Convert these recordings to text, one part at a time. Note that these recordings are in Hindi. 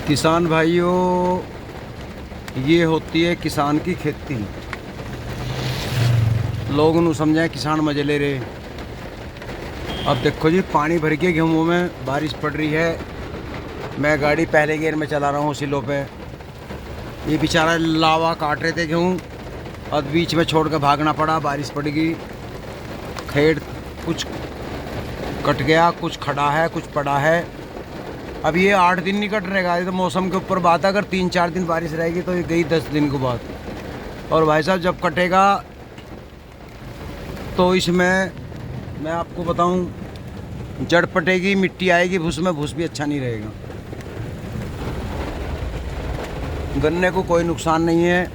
किसान भाइयों, ये होती है किसान की खेती। लोग नू समझाए किसान मजे ले रहे। अब देखो जी, पानी भर के गेहूँ में बारिश पड़ रही है। मैं गाड़ी पहले गियर में चला रहा हूँ सिलों पे। ये बेचारा लावा काट रहे थे गेहूँ, और बीच में छोड़ कर भागना पड़ा। बारिश पड़ गई, खेत कुछ कट गया, कुछ खड़ा है, कुछ पड़ा है। अब ये 8 दिन नहीं कट रहेगा। ये तो मौसम के ऊपर बात है। अगर 3-4 दिन बारिश रहेगी तो ये गई 10 दिन के बाद। और भाई साहब, जब कटेगा तो इसमें मैं आपको बताऊं, जड़ पटेगी, मिट्टी आएगी, भूस में भूस भी अच्छा नहीं रहेगा। गन्ने को कोई नुकसान नहीं है।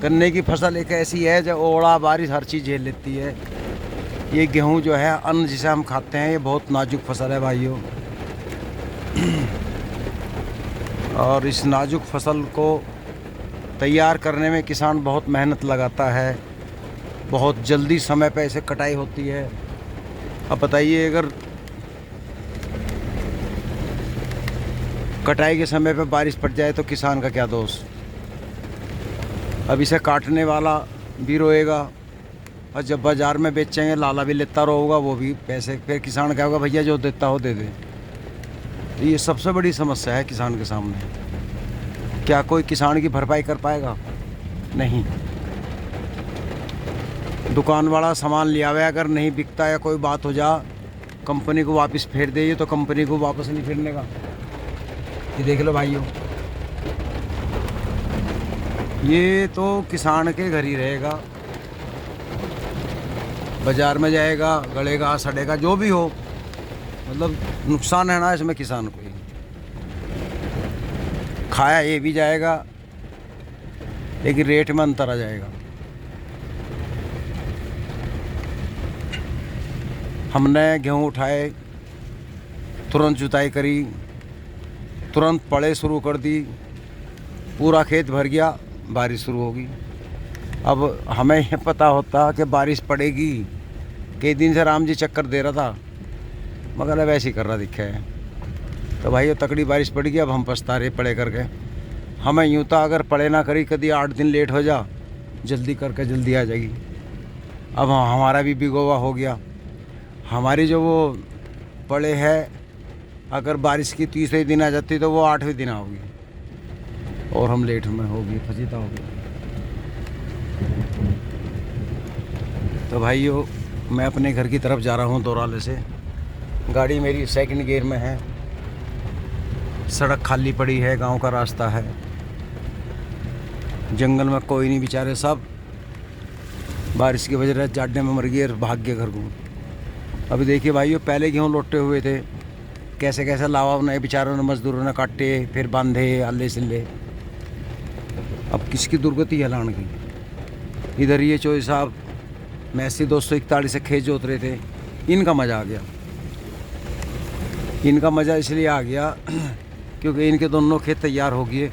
गन्ने की फसल एक ऐसी है जो ओला बारिश हर चीज़ झेल लेती है। ये गेहूं जो है, अन्न जिसे हम खाते हैं, ये बहुत नाजुक फसल है भाइयों। और इस नाजुक फसल को तैयार करने में किसान बहुत मेहनत लगाता है। बहुत जल्दी समय पे इसे कटाई होती है। अब बताइए, अगर कटाई के समय पे बारिश पड़ जाए तो किसान का क्या दोष। अब इसे काटने वाला भी रोएगा, और जब बाज़ार में बेचेंगे लाला भी लेता रहोगा, वो भी पैसे। फिर किसान क्या होगा, भैया जो देता हो दे दे। तो ये सबसे बड़ी समस्या है किसान के सामने। क्या कोई किसान की भरपाई कर पाएगा? नहीं। दुकान वाला सामान लिया हुआ है, अगर नहीं बिकता या कोई बात हो जा, कंपनी को वापस फेर दे। ये तो कंपनी को वापस नहीं फिरने का। ये देख लो भाइयों, ये तो किसान के घर ही रहेगा। बाज़ार में जाएगा, गलेगा, सड़ेगा, जो भी हो, मतलब नुकसान है ना इसमें किसान को ही। खाया ये भी जाएगा, लेकिन रेट में अंतर आ जाएगा। हमने गेहूँ उठाए, तुरंत जुताई करी, तुरंत पड़े शुरू कर दी, पूरा खेत भर गया, बारिश शुरू होगी। अब हमें ये पता होता कि बारिश पड़ेगी। कई दिन से राम जी चक्कर दे रहा था, मगर अब ऐसे ही कर रहा दिखा है। तो भाई, ये तकड़ी बारिश पड़ गई। अब हम पछता रहे पड़े करके। हमें यूँ था, अगर पड़े ना करी, कभी 8 दिन लेट हो जा, जल्दी करके जल्दी आ जाएगी। अब हमारा भी भिगोवा हो गया। हमारी जो वो पड़े है, अगर बारिश की तीसरे दिन आ जाती तो वो 8वें दिन होगी, और हम लेट में होगी, फजीता होगी। तो भाइयों, मैं अपने घर की तरफ जा रहा हूँ दोराले से। गाड़ी मेरी सेकंड गियर में है। सड़क खाली पड़ी है, गांव का रास्ता है। जंगल में कोई नहीं, बेचारे सब बारिश की वजह से जाड़े में मर गए और भाग गए घर को। अभी देखिए भाइयों, पहले गेहूँ लोटे हुए थे, कैसे कैसे लावा उन्हें बेचारों ने, मजदूरों ने काटे, फिर बांधे अल्ले सिल्ले। अब किसकी दुर्गति है लाने की। इधर ये चोई साहब मैसी 241 से खेत जोत रहे थे। इनका मज़ा आ गया। इनका मज़ा इसलिए आ गया क्योंकि इनके दोनों खेत तैयार हो गए।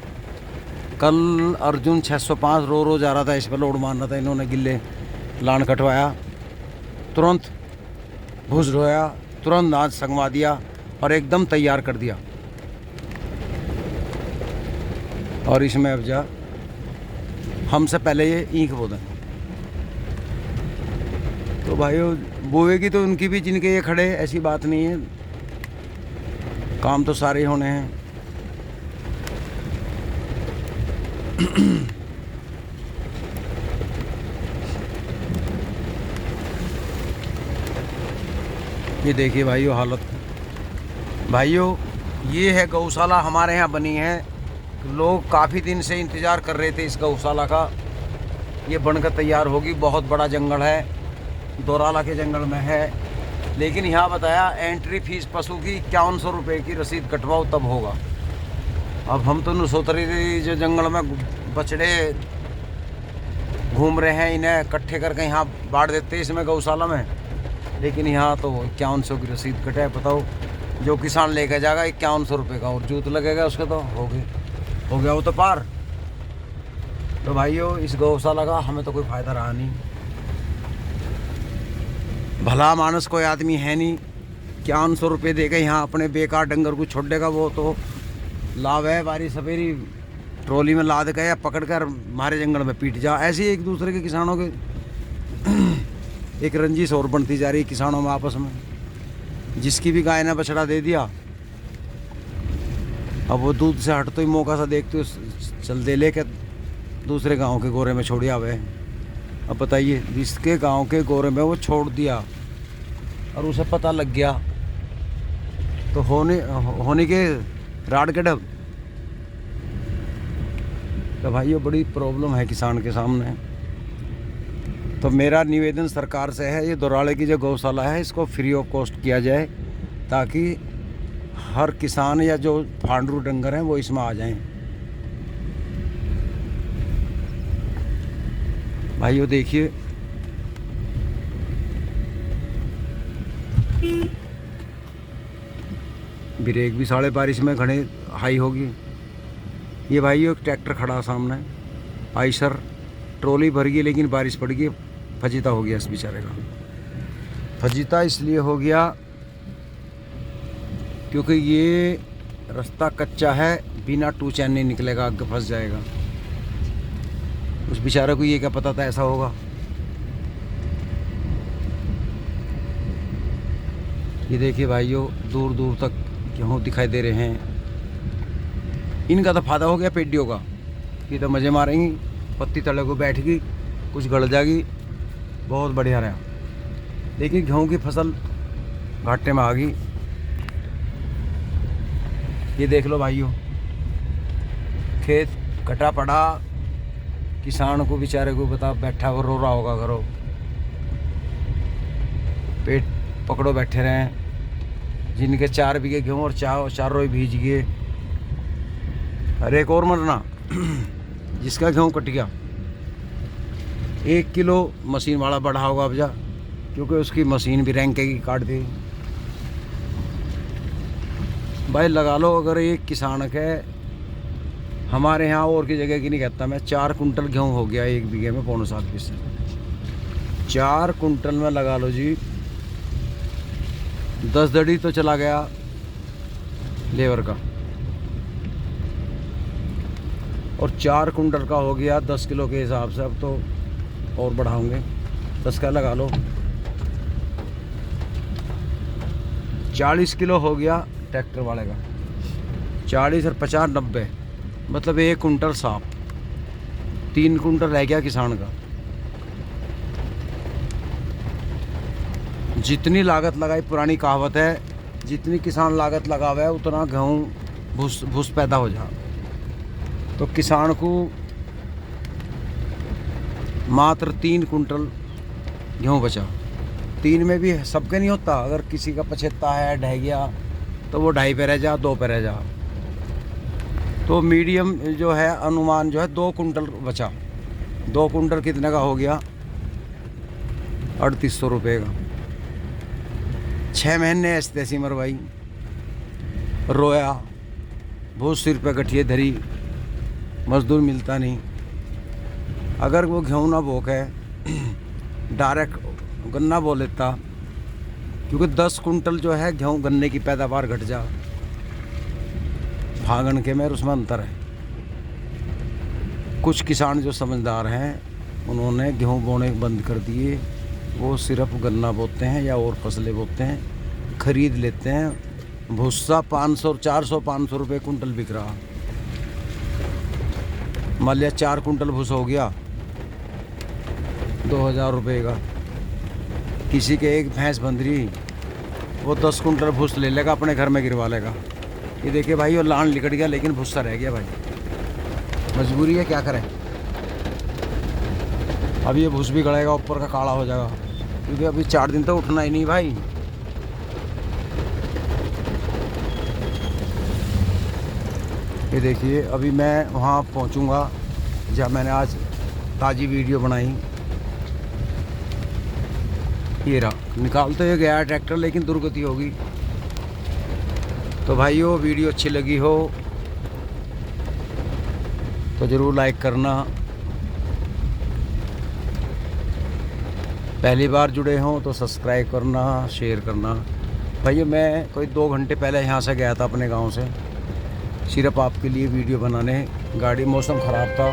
कल अर्जुन 605 रो जा रहा था, इस पर लोड मार रहा था। इन्होंने गिल्ले लान कटवाया, तुरंत भूस ढोया, तुरंत नाच संगवा दिया, और एकदम तैयार कर दिया। और इसमें अब जा हमसे पहले ये ईंख बो दें। तो भाइयों, बोएगी तो उनकी भी, जिनके ये खड़े, ऐसी बात नहीं है। काम तो सारे होने हैं। ये देखिए भाइयों हालत। भाइयों, ये है गौशाला हमारे यहाँ बनी है। लोग काफ़ी दिन से इंतज़ार कर रहे थे इस गौशाला का। ये बनकर तैयार होगी। बहुत बड़ा जंगल है, दोराला के जंगल में है। लेकिन यहाँ बताया, एंट्री फीस पशु की 5100 रुपये की रसीद कटवाओ तब होगा। अब हम तो नुसोतरी जो जंगल में बछड़े घूम रहे हैं, इन्हें इकट्ठे करके यहाँ बांट देते इसमें गौशाला में। लेकिन यहाँ तो 5100 की रसीद कटे। बताओ, जो किसान लेकर जाएगा 5100 रुपये का, और जूत लगेगा उसका, तो हो गया वो तो पार। तो भाइयों, इस गौशाला का हमें तो कोई फ़ायदा रहा नहीं। भला मानस कोई आदमी है नहीं, 5100 रुपये देगा यहाँ अपने बेकार डंगर को छोड़ देगा। वो तो लाभ है बारिश सवेरी ट्रॉली में लाद के या पकड़ कर मारे जंगल में पीट जा। ऐसे ही एक दूसरे के किसानों के एक रंजिश और बनती जा रही है किसानों में आपस में। जिसकी भी गाय ने बछड़ा दे दिया, अब वो दूध से हटते ही मौका सा देखते चल दे लेके दूसरे गांव के गोरे में छोड़िया हुए। अब बताइए, जिसके गांव के गोरे में वो छोड़ दिया और उसे पता लग गया तो होने के राड के डब। तो भाई ये बड़ी प्रॉब्लम है किसान के सामने। तो मेरा निवेदन सरकार से है, ये दोराले की जो गौशाला है इसको फ्री ऑफ कॉस्ट किया जाए, ताकि हर किसान या जो फांडरू डंगर हैं वो इसमें आ जाएं। भाइयों देखिए, ब्रेक भी साढ़े बारिश में घने हाई होगी। ये भाइयों एक ट्रैक्टर खड़ा सामने, आयशर ट्रॉली भर गई, लेकिन बारिश पड़ गई, फजीता हो गया इस बेचारे का। फजीता इसलिए हो गया क्योंकि ये रास्ता कच्चा है, बिना टू चैन नहीं निकलेगा, आगे फंस जाएगा। उस बेचारे को ये क्या पता था ऐसा होगा। ये देखिए भाइयों, दूर दूर तक गेहूँ दिखाई दे रहे हैं। इनका तो फायदा हो गया पेडियों का, ये तो मज़े मारेंगी, पत्ती तले को बैठ गई, कुछ गड़ जाएगी, बहुत बढ़िया रहा। लेकिन गेहूँ की फसल घाटे में आ गई। ये देख लो भाइयों, खेत कटा पड़ा, किसान को बेचारे को बता बैठा वो रो रहा होगा घरों, पेट पकड़ो बैठे रहे। जिनके 4 बीघे गेहूँ और चारों ही भीज गए। अरे एक और मरना जिसका गेहूँ कट गया, 1 किलो मशीन वाला बढ़ा होगा अब जा, क्योंकि उसकी मशीन भी रैंक की काट दी। भाई लगा लो, अगर एक किसान के हमारे यहाँ और की जगह की नहीं कहता मैं, 4 कुंटल गेहूँ हो गया 1 बीघे में, 7.5 फीसद। 4 कुंटल में लगा लो जी 10 दड़ी तो चला गया लेबर का, और 4 कुंटल का हो गया 10 किलो के हिसाब से। अब तो और बढ़ाओगे, 10 का लगा लो, 40 किलो हो गया ट्रैक्टर वाले का। 40 और 50 90, मतलब 1 कुंटल साफ, 3 कुंटल रह गया किसान का। जितनी लागत लगाई, पुरानी कहावत है, जितनी किसान लागत लगावे है उतना गेहूँ भूस पैदा हो जा। तो किसान को मात्र 3 कुंटल गेहूँ बचा। 3 में भी सबके नहीं होता, अगर किसी का 75 है, ढह गया, तो वो 2.5 पे रह जा, 2 पे रह जा। तो मीडियम जो है अनुमान जो है 2 कुंटल बचा। 2 कुंटल कितने का हो गया? 3800 रुपये का। 6 महीने ऐसी तैसी मरवाई, रोया, बहुत सिर पे गठिए धरी, मजदूर मिलता नहीं। अगर वो गेहूँ ना बोक है, डायरेक्ट गन्ना बो लेता, क्योंकि 10 कुंटल जो है गेहूँ गन्ने की पैदावार घट जा, भागन के में उसमें अंतर है। कुछ किसान जो समझदार हैं उन्होंने गेहूँ बोने बंद कर दिए, वो सिर्फ गन्ना बोते हैं या और फसलें बोते हैं, खरीद लेते हैं। भूसा 500 400 500 रुपये कुंटल बिक रहा। मान लिया 4 कुंटल भूसा हो गया 2000 रुपये का। किसी के एक भैंस बंध रही, वो 10 कुंटल भूस ले लेगा, अपने घर में गिरवा लेगा। ये देखिए भाई, वो लान लिकट गया लेकिन भूसा रह गया भाई, मजबूरी है, क्या करें। अब ये भूस भी गड़ेगा, ऊपर का काला हो जाएगा, क्योंकि अभी 4 दिन तो उठना ही नहीं भाई। ये देखिए, अभी मैं वहाँ पहुँचूँगा जहाँ मैंने आज ताज़ी वीडियो बनाई। ये रहा, निकाल तो ये गया ट्रैक्टर, लेकिन दुर्गति होगी। तो भाइयों, वीडियो अच्छी लगी हो तो ज़रूर लाइक करना। पहली बार जुड़े हों तो सब्सक्राइब करना, शेयर करना। भाइयों, मैं कोई 2 घंटे पहले यहाँ से गया था अपने गांव से, सिर्फ आपके लिए वीडियो बनाने। गाड़ी मौसम ख़राब था।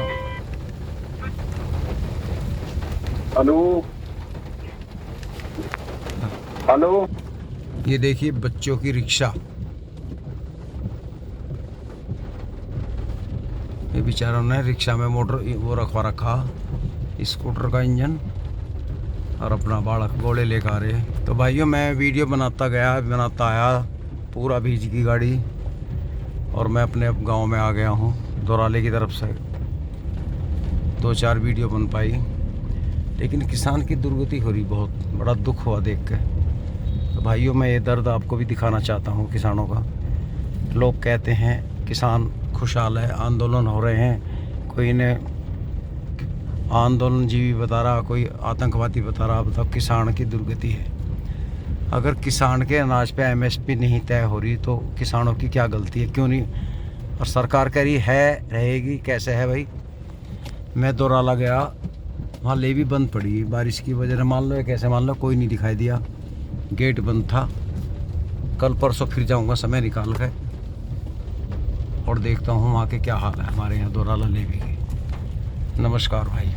Hello hello. ये देखिए बच्चों की रिक्शा। ये बेचारों ने रिक्शा में मोटर वो रखवा रखा, स्कूटर का इंजन, और अपना बालक घोड़े लेकर आ रहे। तो भाइयों मैं वीडियो बनाता आया, पूरा भीज की गाड़ी, और मैं अपने गांव में आ गया हूं दोराले की तरफ से। 2-4 वीडियो बन पाई, लेकिन किसान की दुर्गति हो रही, बहुत बड़ा दुख हुआ देख के। तो भाइयों मैं ये दर्द आपको भी दिखाना चाहता हूँ किसानों का। लोग कहते हैं किसान खुशहाल है, आंदोलन हो रहे हैं, कोई इन्हें आंदोलन जीवी बता रहा, कोई आतंकवादी बता रहा। बताओ किसान की दुर्गति है। अगर किसान के अनाज पे एमएसपी नहीं तय हो रही तो किसानों की क्या गलती है, क्यों नहीं? और सरकार कह रही है रहेगी, कैसे है भाई? मैं दोराला गया, वहाँ लेवी बंद पड़ी बारिश की वजह से। मान लो कैसे, मान लो कोई नहीं दिखाई दिया, गेट बंद था। कल परसों फिर जाऊँगा समय निकाल कर और देखता हूँ वहाँ के क्या हाल है, हमारे यहाँ दोराला लेवी के। नमस्कार भाई।